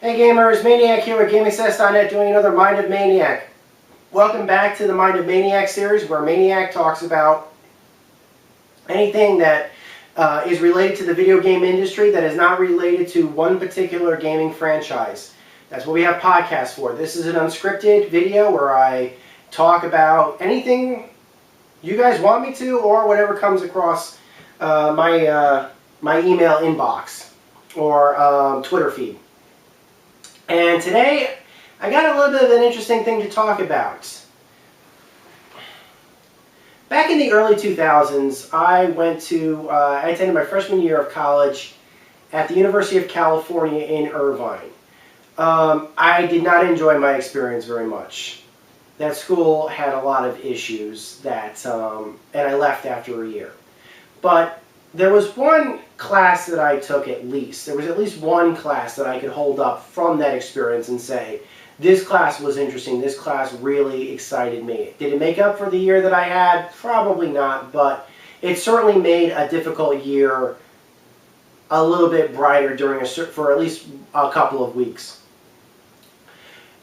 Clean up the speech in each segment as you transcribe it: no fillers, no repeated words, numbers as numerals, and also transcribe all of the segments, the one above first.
Hey gamers, Maniac here with GamingSess.net doing another Mind of Maniac. Welcome back to the Mind of Maniac series where Maniac talks about anything that is related to the video game industry that is not related to one particular gaming franchise. That's what we have podcasts for. This is an unscripted video where I talk about anything you guys want me to or whatever comes across my email inbox or Twitter feed. And today, I got a little bit of an interesting thing to talk about. Back in the early 2000s, I attended my freshman year of college at the University of California in Irvine. I did not enjoy my experience very much. That school had a lot of issues and I left after a year. But there was one class that I took at least. There was at least one class that I could hold up from that experience and say, this class was interesting, this class really excited me. Did it make up for the year that I had? Probably not, but it certainly made a difficult year a little bit brighter for at least a couple of weeks.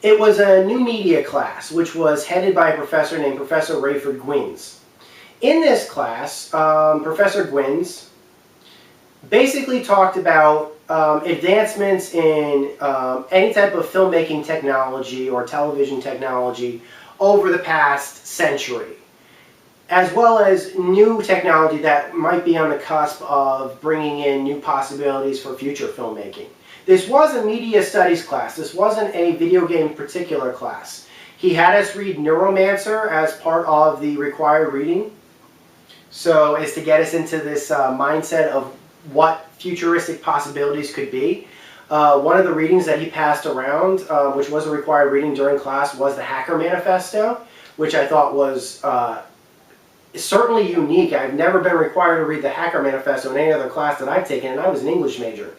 It was a new media class, which was headed by a professor named Professor Rayford Gwynns. In this class, Professor Gwynns basically talked about advancements in any type of filmmaking technology or television technology over the past century, as well as new technology that might be on the cusp of bringing in new possibilities for future filmmaking. This was a media studies class. This wasn't a video game particular class. He had us read Neuromancer as part of the required reading. So as to get us into this mindset of what futuristic possibilities could be. One of the readings that he passed around, which was a required reading during class, was the Hacker Manifesto, which I thought was certainly unique. I've never been required to read the Hacker Manifesto in any other class that I've taken, and I was an English major.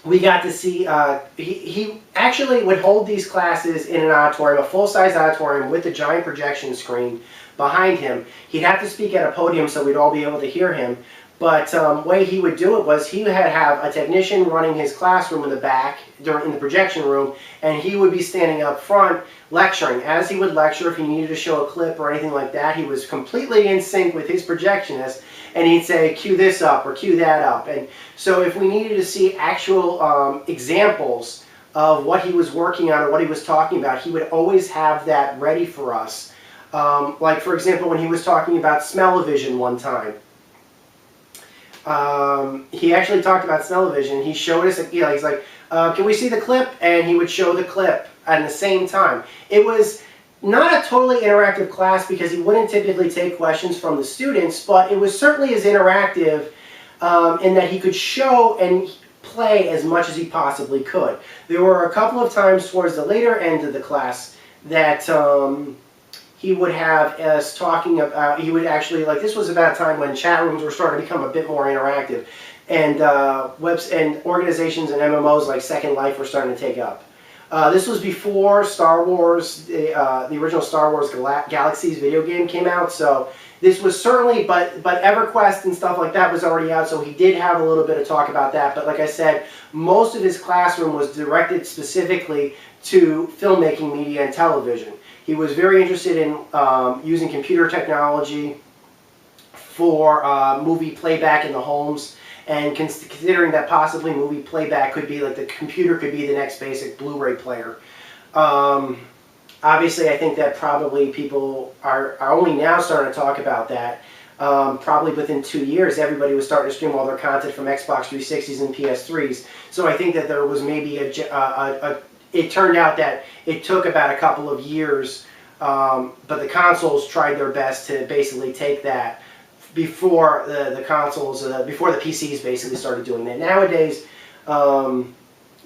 We got to see, he actually would hold these classes in an auditorium, a full-size auditorium with a giant projection screen behind him. He'd have to speak at a podium so we'd all be able to hear him. But the way he would do it was he would have a technician running his classroom in the back, in the projection room, and he would be standing up front lecturing. As he would lecture, if he needed to show a clip or anything like that, he was completely in sync with his projectionist, and he'd say, cue this up or cue that up. And so if we needed to see actual examples of what he was working on or what he was talking about, he would always have that ready for us. Like, for example, when he was talking about smell-o-vision one time. He actually talked about smell-o-vision. He showed us, he's like, can we see the clip? And he would show the clip at the same time. It was not a totally interactive class because he wouldn't typically take questions from the students, but it was certainly as interactive in that he could show and play as much as he possibly could. There were a couple of times towards the later end of the class that he would have us talking about, he would actually, like, this was about a time when chat rooms were starting to become a bit more interactive, and organizations and MMOs like Second Life were starting to take up. This was before Star Wars, the original Star Wars Galaxies video game came out, so this was certainly, but EverQuest and stuff like that was already out, so he did have a little bit of talk about that, but like I said, most of his classroom was directed specifically to filmmaking media and television. He was very interested in using computer technology for movie playback in the homes, and considering that possibly movie playback could be like the computer could be the next basic Blu-ray player. Obviously, I think that probably people are only now starting to talk about that. Probably within 2 years, everybody was starting to stream all their content from Xbox 360s and PS3s. So I think that there was maybe it turned out that it took about a couple of years, but the consoles tried their best to basically take that before before the PCs basically started doing that. Nowadays,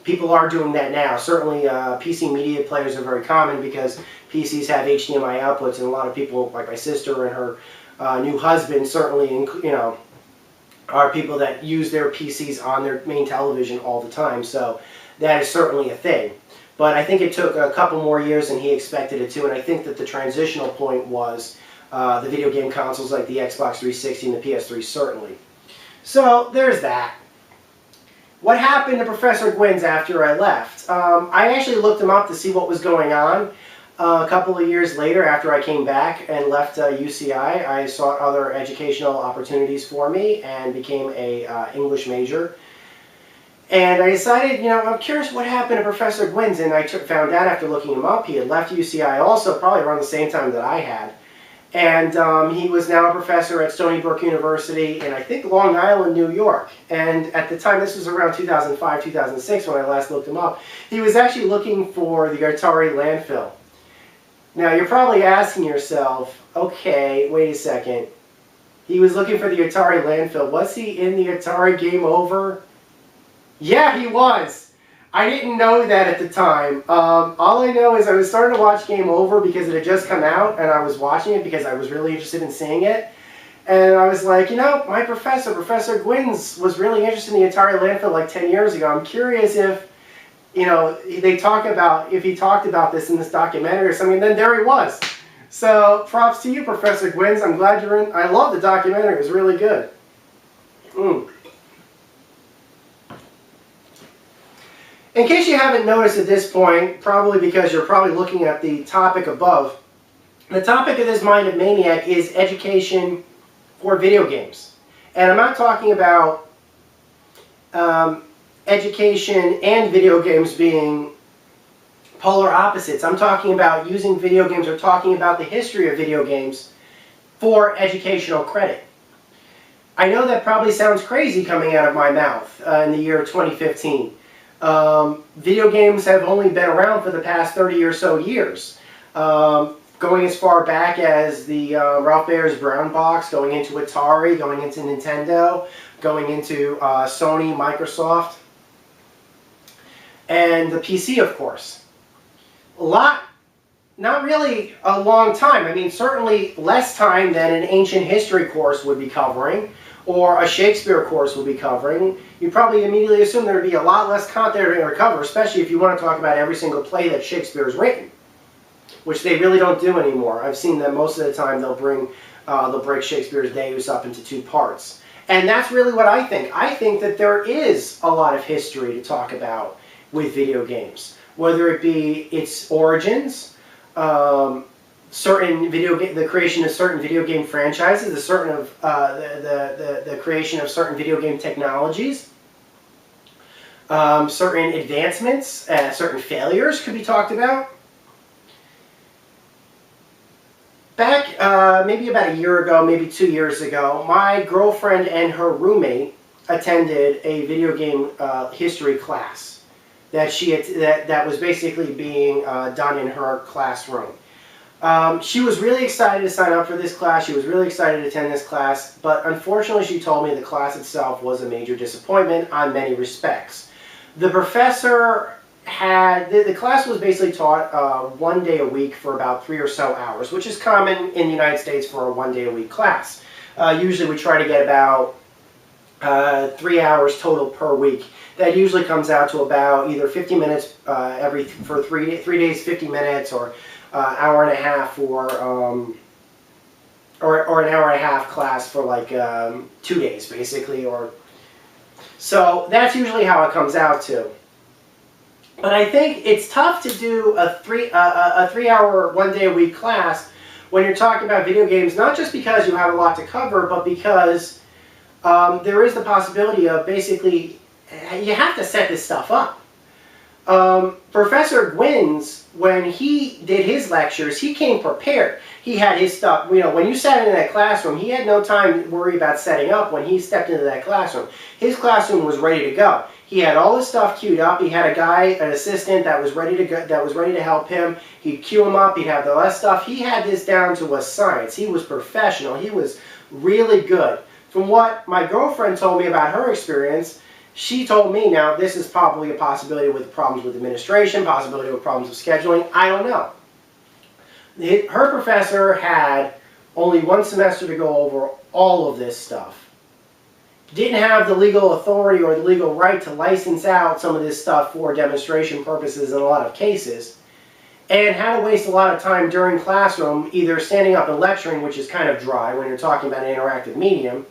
people are doing that now. Certainly, PC media players are very common because PCs have HDMI outputs, and a lot of people, like my sister and her new husband, certainly, are people that use their PCs on their main television all the time. So that is certainly a thing. But I think it took a couple more years than he expected it to, and I think that the transitional point was the video game consoles like the Xbox 360 and the PS3, certainly. So there's that. what happened to Professor Gwynns after I left? I actually looked him up to see what was going on. A couple of years later, after I came back and left UCI, I sought other educational opportunities for me and became a English major. And I decided, you know, I'm curious what happened to Professor Gwynns, and I found out after looking him up, he had left UCI also, probably around the same time that I had. And he was now a professor at Stony Brook University in, I think, Long Island, New York. And at the time, this was around 2005, 2006 when I last looked him up, he was actually looking for the Atari landfill. Now, you're probably asking yourself, okay, wait a second. He was looking for the Atari landfill. Was he in the Atari Game Over? Yeah, he was. I didn't know that at the time. All I know is I was starting to watch Game Over because it had just come out, and I was watching it because I was really interested in seeing it. And I was like, you know, my professor, Professor Gwynns, was really interested in the Atari landfill like 10 years ago. I'm curious if, you know, if he talked about this in this documentary or something, and then there he was. So props to you, Professor Gwynns. I'm glad you're in. I love the documentary. It was really good. In case you haven't noticed at this point, probably because you're probably looking at the topic above, the topic of this Mind of Maniac is education for video games. And I'm not talking about education and video games being polar opposites. I'm talking about using video games or talking about the history of video games for educational credit. I know that probably sounds crazy coming out of my mouth in the year 2015. Video games have only been around for the past 30 or so years. Going as far back as the Ralph Bayer's Brown Box, going into Atari, going into Nintendo, going into Sony, Microsoft, and the PC, of course. Not really a long time. I mean, certainly less time than an ancient history course would be covering, or a Shakespeare course would be covering. You probably immediately assume there would be a lot less content to cover, especially if you want to talk about every single play that Shakespeare has written, which they really don't do anymore. I've seen that most of the time they'll break Shakespeare's Deus up into 2 parts. And that's really what I think. I think that there is a lot of history to talk about with video games, whether it be its origins, the creation of certain video game franchises, the creation of certain video game technologies, certain advancements, certain failures could be talked about. Back maybe about a year ago, maybe 2 years ago, my girlfriend and her roommate attended a video game history class that was basically being done in her classroom. She was really excited to sign up for this class. She was really excited to attend this class, but unfortunately she told me the class itself was a major disappointment on many respects. The professor the class was basically taught 1 day a week for about 3 or so hours, which is common in the United States for a 1 day a week class. Usually we try to get about 3 hours total per week. That usually comes out to about either 50 minutes for 3 days, 50 minutes, or hour and a half for or an hour and a half class for like 2 days basically, or so that's usually how it comes out to. But I think it's tough to do a 3 hour 1 day a week class when you're talking about video games, not just because you have a lot to cover, but because there is the possibility of basically you have to set this stuff up. Professor Gwynns, when he did his lectures, he came prepared. He had his stuff, you know, when you sat in that classroom, he had no time to worry about setting up when he stepped into that classroom. His classroom was ready to go. He had all his stuff queued up. He had a guy, an assistant that was ready to go, that was ready to help him. He'd queue him up. He'd have the last stuff. He had this down to a science. He was professional. He was really good. From what my girlfriend told me about her experience, she told me, now this is probably a possibility with problems with administration, possibility with problems with scheduling, I don't know. Her professor had only 1 semester to go over all of this stuff. Didn't have the legal authority or the legal right to license out some of this stuff for demonstration purposes in a lot of cases, and had to waste a lot of time during classroom either standing up and lecturing, which is kind of dry when you're talking about an interactive medium,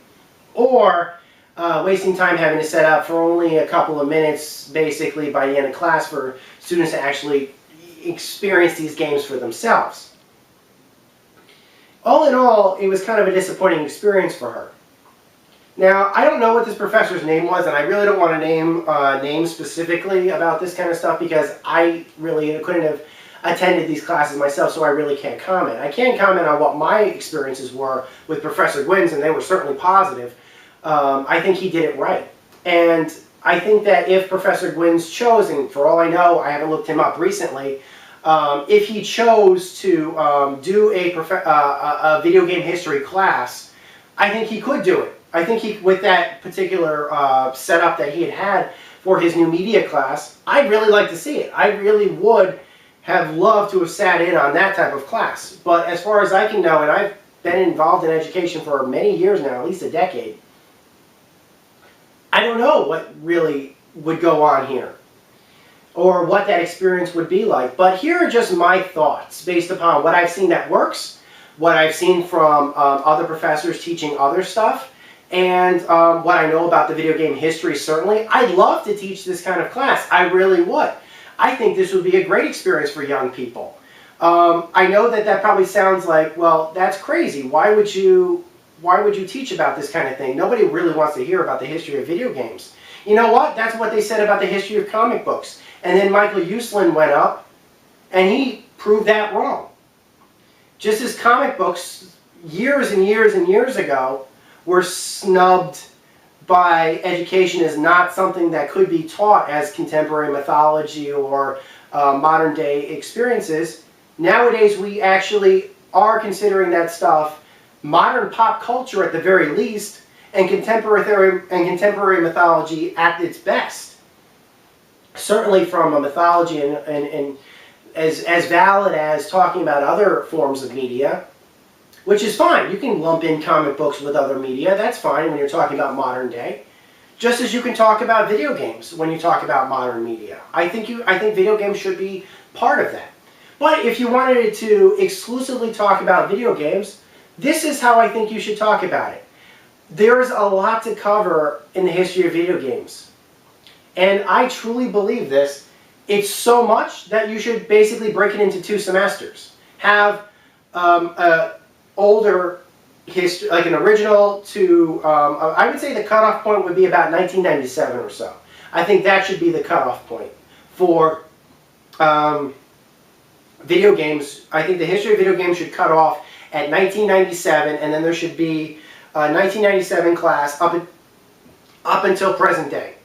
or wasting time having to set up for only a couple of minutes, basically, by the end of class for students to actually experience these games for themselves. All in all, it was kind of a disappointing experience for her. Now, I don't know what this professor's name was, and I really don't want to name names specifically about this kind of stuff because I really couldn't have attended these classes myself, so I really can't comment. I can comment on what my experiences were with Professor Gwyn's, and they were certainly positive. I think he did it right. And I think that if Professor Gwyn's chose, and for all I know, I haven't looked him up recently, if he chose to do a video game history class, I think he could do it. I think he, with that particular setup that he had for his new media class, I'd really like to see it. I really would have loved to have sat in on that type of class. But as far as I can know, and I've been involved in education for many years now, at least a decade, I don't know what really would go on here or what that experience would be like. But here are just my thoughts based upon what I've seen that works, what I've seen from other professors teaching other stuff, and what I know about the video game history. Certainly, I'd love to teach this kind of class. I really would. I think this would be a great experience for young people. I know that that probably sounds like, well, that's crazy. Why would you teach about this kind of thing? Nobody really wants to hear about the history of video games. You know what? That's what they said about the history of comic books. And then Michael Uslan went up, and he proved that wrong. Just as comic books, years and years and years ago, were snubbed by education as not something that could be taught as contemporary mythology or modern day experiences, nowadays we actually are considering that stuff modern pop culture at the very least, and contemporary mythology at its best. Certainly from a mythology and as valid as talking about other forms of media, which is fine. You can lump in comic books with other media. That's fine when you're talking about modern day. Just as you can talk about video games when you talk about modern media. I think video games should be part of that. But if you wanted to exclusively talk about video games, this is how I think you should talk about it. There's a lot to cover in the history of video games. And I truly believe this. It's so much that you should basically break it into 2 semesters. Have older history, like an original to, I would say the cutoff point would be about 1997 or so. I think that should be the cutoff point for video games. I think the history of video games should cut off at 1997, and then there should be a 1997 class up until present day.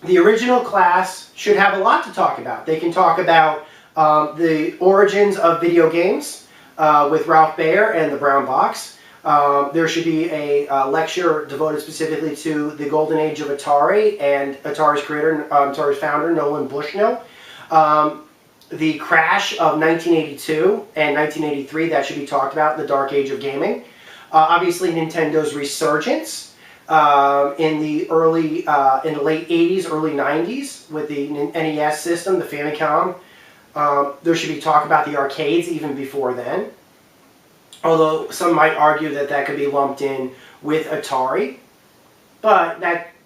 The original class should have a lot to talk about. They can talk about the origins of video games with Ralph Baer and the Brown Box. There should be a lecture devoted specifically to the golden age of Atari and Atari's creator, Atari's founder, Nolan Bushnell. The crash of 1982 and 1983, that should be talked about, the dark age of gaming. Obviously, Nintendo's resurgence in the late 80s, early 90s with the NES system, the Famicom. There should be talk about the arcades even before then. Although some might argue that that could be lumped in with Atari. But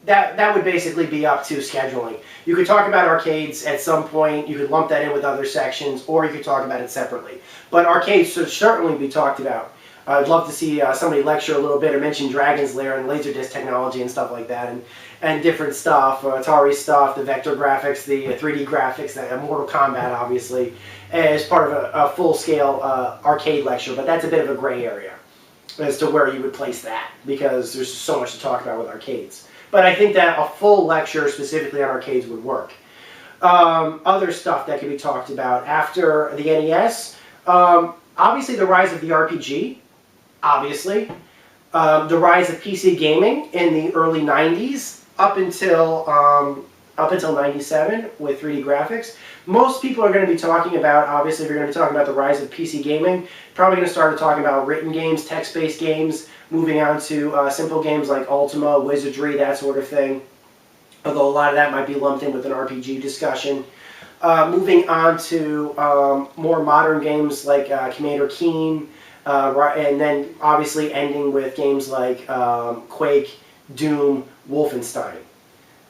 that would basically be up to scheduling. You could talk about arcades at some point, you could lump that in with other sections, or you could talk about it separately. But arcades should certainly be talked about. I'd love to see somebody lecture a little bit or mention Dragon's Lair and Laserdisc technology and stuff like that, and different stuff, Atari stuff, the vector graphics, the 3D graphics, the Mortal Kombat, obviously, as part of a full-scale arcade lecture. But that's a bit of a gray area as to where you would place that, because there's so much to talk about with arcades. But I think that a full lecture specifically on arcades would work. Other stuff that could be talked about after the NES, obviously the rise of the RPG, obviously. The rise of PC gaming in the early 90s up until 97 with 3D graphics. Most people are going to be talking about, obviously, if you're going to be talking about the rise of PC gaming, probably going to start talking about written games, text-based games, moving on to simple games like Ultima, Wizardry, that sort of thing. Although a lot of that might be lumped in with an RPG discussion. Moving on to more modern games like Commander Keen, and then obviously ending with games like Quake, Doom, Wolfenstein.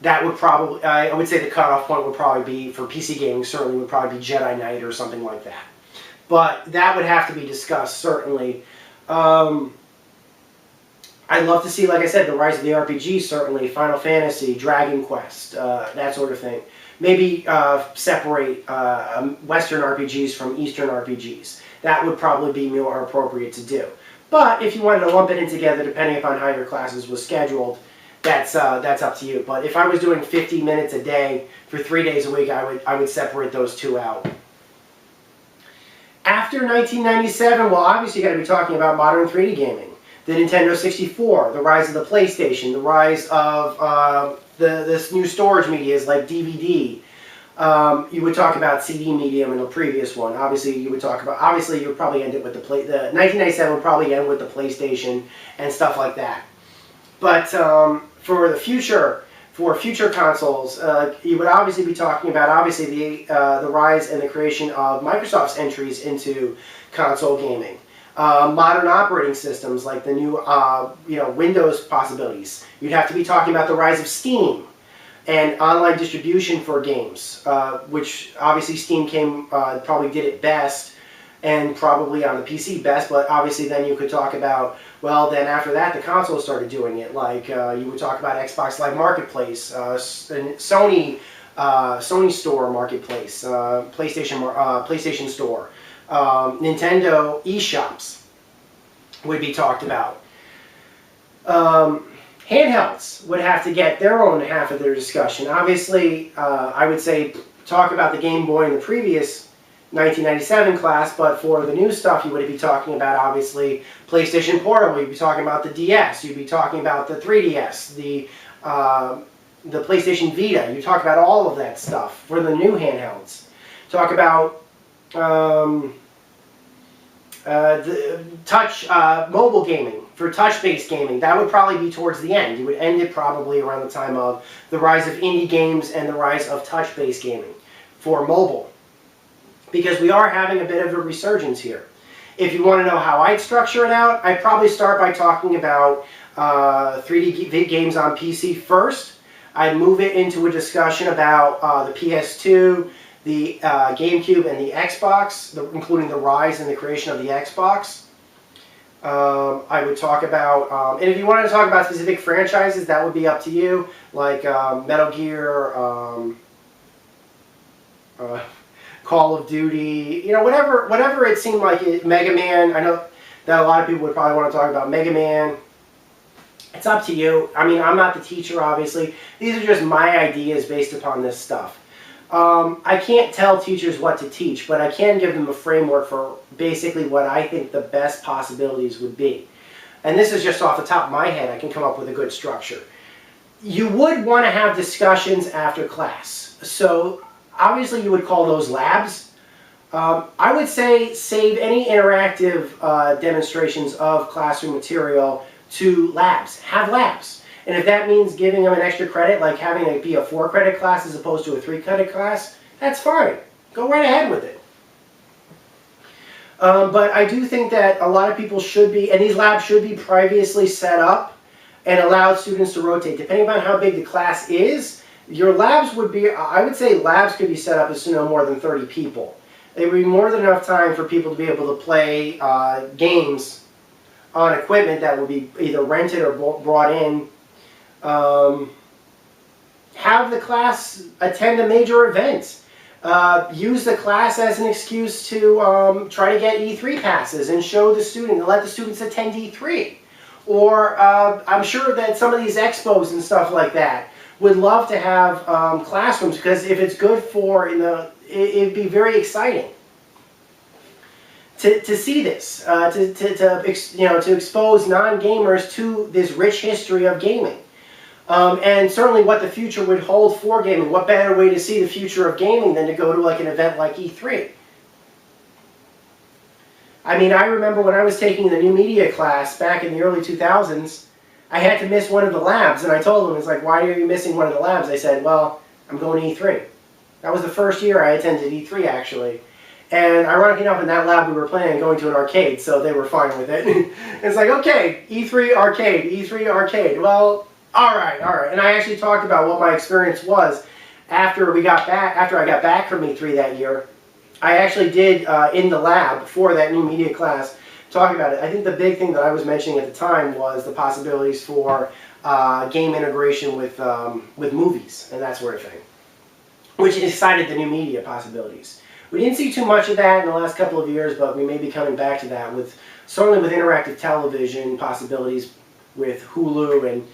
That would probably, I would say the cutoff point would probably be, for PC gaming, certainly would probably be Jedi Knight or something like that. But that would have to be discussed, certainly. I'd love to see, like I said, the rise of the RPG, certainly, Final Fantasy, Dragon Quest, that sort of thing. Maybe separate Western RPGs from Eastern RPGs. That would probably be more appropriate to do. But if you wanted to lump it in together, depending upon how your classes was scheduled, that's up to you. But if I was doing 50 minutes a day for 3 days a week, I would separate those two out. After 1997, well, obviously you've got to be talking about modern 3D gaming. The Nintendo 64, the rise of the PlayStation, the rise of this new storage medias like DVD. You would talk about CD medium in the previous one. Obviously, you would probably end it with the 1997 would probably end with the PlayStation and stuff like that. But for the future, for future consoles, you would obviously be talking about the rise and the creation of Microsoft's entries into console gaming. Modern operating systems like the new Windows possibilities. You'd have to be talking about the rise of Steam and online distribution for games, which obviously Steam probably did it best, and probably on the PC best, but obviously then you could talk about, well, then after that the consoles started doing it, like you would talk about Xbox Live Marketplace, Sony Store Marketplace, PlayStation Store, Nintendo eShops would be talked about. Handhelds would have to get their own half of their discussion. Obviously, I would say talk about the Game Boy in the previous 1997 class, but for the new stuff, you would be talking about, obviously, PlayStation Portable. You'd be talking about the DS. You'd be talking about the 3DS, the PlayStation Vita. You talk about all of that stuff for the new handhelds. Talk about the touch mobile gaming, for touch-based gaming. That would probably be towards the end. You would end it probably around the time of the rise of indie games and the rise of touch-based gaming for mobile, because we are having a bit of a resurgence here. If you want to know how I'd structure it out, I'd probably start by talking about 3D games on PC first. I'd move it into a discussion about the PS2, the GameCube, and the Xbox, including the rise and the creation of the Xbox. I would talk about, and if you wanted to talk about specific franchises, that would be up to you, like Metal Gear, Call of Duty, whatever it seemed like Mega Man. I know that a lot of people would probably want to talk about Mega Man. It's up to you. I mean, I'm not the teacher, obviously. These are just my ideas based upon this stuff. I can't tell teachers what to teach, but I can give them a framework for basically what I think the best possibilities would be. And this is just off the top of my head. I can come up with a good structure. You would want to have discussions after class. So obviously you would call those labs. I would say save any interactive demonstrations of classroom material to labs. Have labs. And if that means giving them an extra credit, like having it be a 4-credit class as opposed to a 3-credit class, that's fine. Go right ahead with it. But I do think that a lot of people should be, and these labs should be previously set up and allow students to rotate. Depending on how big the class is, your labs would be, I would say labs could be set up as to no more than 30 people. It would be more than enough time for people to be able to play games on equipment that would be either rented or brought in. Have the class attend a major event. Use the class as an excuse to try to get E3 passes and show the student, and let the students attend E3. Or I'm sure that some of these expos and stuff like that would love to have classrooms, because if it's good for, it'd be very exciting to see this, to expose non-gamers to this rich history of gaming. And certainly what the future would hold for gaming. What better way to see the future of gaming than to go to like an event like E3? I mean, I remember when I was taking the new media class back in the early 2000s, I had to miss one of the labs, and I told them, it's like, why are you missing one of the labs? They said, well, I'm going to E3. That was the first year I attended E3, actually. And ironically enough, in that lab we were planning on going to an arcade, so they were fine with it. It's like, okay, E3 arcade, E3 arcade. Well, all right. And I actually talked about what my experience was after I got back from E3 that year. I actually did in the lab for that new media class talking about it. I think the big thing that I was mentioning at the time was the possibilities for game integration with movies and that sort of thing, which excited the new media possibilities. We didn't see too much of that in the last couple of years, but we may be coming back to that certainly with interactive television possibilities with Hulu and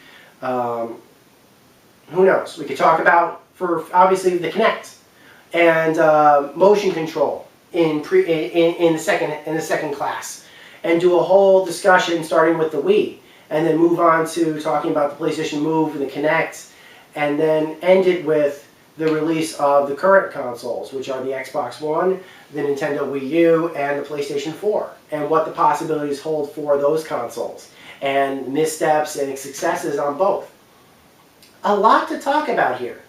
who knows. We could talk about, for obviously, the Kinect and motion control in the second class, and do a whole discussion starting with the Wii, and then move on to talking about the PlayStation Move and the Kinect, and then end it with the release of the current consoles, which are the Xbox One, the Nintendo Wii U, and the PlayStation 4, and what the possibilities hold for those consoles, and missteps and successes on both. A lot to talk about here.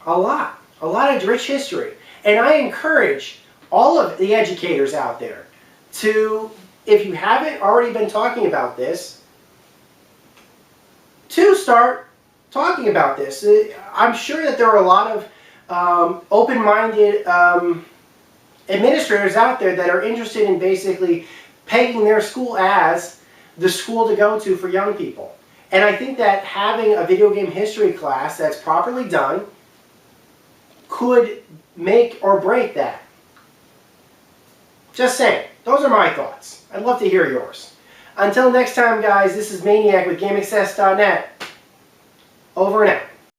A lot of rich history. And I encourage all of the educators out there to, if you haven't already been talking about this, to start talking about this. I'm sure that there are a lot of open-minded administrators out there that are interested in basically pegging their school as the school to go to for young people. And I think that having a video game history class that's properly done could make or break that. Just saying. Those are my thoughts. I'd love to hear yours. Until next time, guys, this is Maniac with GameAccess.net. Over and out.